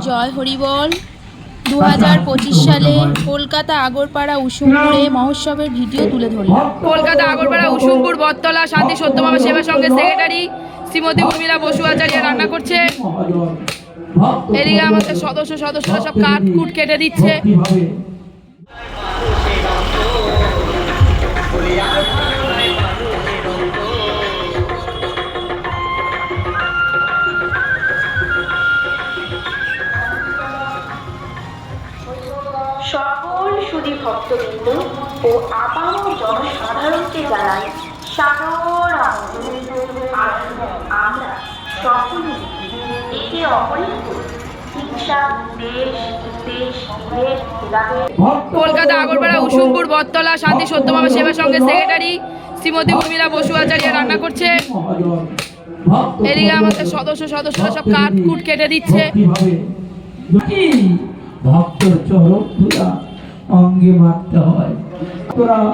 জয় হরিবল। 2025 সালে কলকাতা আগরপাড়া উসুমপুরে মহোৎসবের ভিডিও তুলে ধরলাম। কলকাতা আগরপাড়া উসুমপুর বটতলা শান্তি সত্যভামা সেবা সংঘের সেক্রেটারি শ্রীমতী উর্মিলা বসু আচার্য রান্না করছে। এদিকে আমাদের সদস্যরা সব কাঠকুট কেটে দিচ্ছে। সকল সুধী ভক্তবৃন্দ ও আপাম জনসাধারণকে জানাই সাদর আমরা সকলে একে অপরের শিক্ষা দেশ দেশ কলকাতা আগরপাড়া উসুমপুর বটতলা শান্তি সত্যভামা সেবা সংঘের সেক্রেটারি শ্রীমতী উর্মিলা বসু আচার্য রান্না করছে। এদিকে আমাদের সদস্যরা সব কাঠকুট কেটে দিচ্ছে। ভক্তর চরণ ধুলা অঙ্গে মারতে হয়।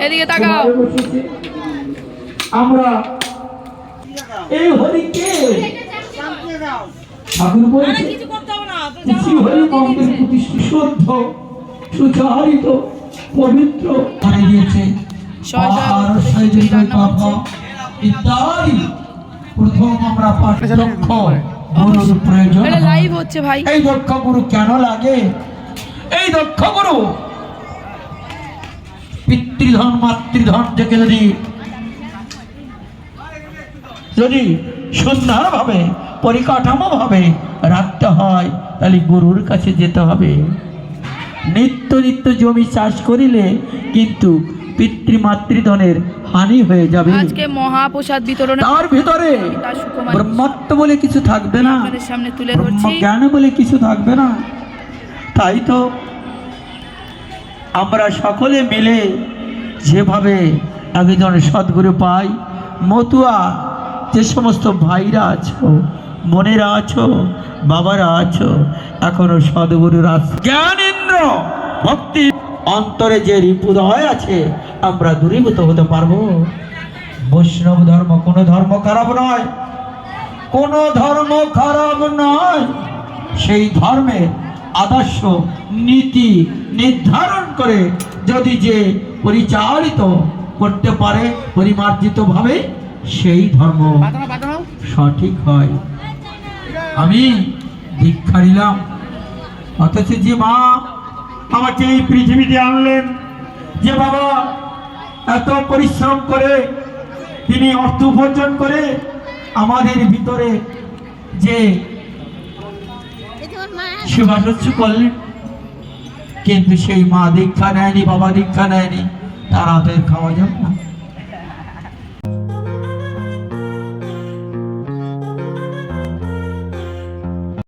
এদিকে তাকাও। আমরা এই হরিকে ঠাকুর বলছে শ্রী হরি মন্দির প্রতি শুদ্ধ সুচারিত পবিত্র করে দিয়েছে। প্রথম আমরা পাঠ লক্ষ গুরুর প্রয়োজন। লাইভ হচ্ছে ভাই। এই দক্ষ গুরু কেন লাগে? এই দক্ষ গুরু পিতৃধন মাতৃধন থেকে যদি সুন্দরভাবে পরিকাঠামো ভাবে রাখতে হয় তাহলে গুরুর কাছে যেতে হবে। নিত্য নিত্য জমি চাষ করিলে কিন্তু পিতৃমাতৃধনের হানি হয়ে যাবে। আজকে মহাপ্রসাদ বিতরণ, তার ভিতরে ব্রহ্মত্ব বলে কিছু থাকবে না, সামনে তুলে ধরছি। জ্ঞান বলে কিছু থাকবে না। তাই তো আমরা সকলে মিলে যেভাবে একজন সদ্গুরু পাই, মতুয়া যে সমস্ত ভাইরা আছো, মনেরা আছো, বাবারা আছো, এখনো সদ্গুরুর জ্ঞানেন্দ্র ভক্তি অন্তরে যে রিপুদয় আছে আমরা দূরীভূত হতে পারবো। বৈষ্ণব ধর্ম কোনো ধর্ম খারাপ নয়, কোনো ধর্ম খারাপ নয়। সেই ধর্মের আদর্শ নীতি নির্ধারণ করে যদি যে পরিচালিত করতে পারে পরিমার্জিত ভাবে, সেই ধর্ম সঠিক হয়। আমি দীক্ষা নিলাম, অথচ যে মা আমাকে এই পৃথিবীতে আনলেন, যে বাবা এত পরিশ্রম করে তিনি অর্থ উপার্জন করে আমাদের ভিতরে যে সেবা শুশ্রূষা করলেন, কিন্তু সেই মা দীক্ষা নেয়নি, বাবা দীক্ষা নেয়নি, তারা তো খাওয়া যাবে না।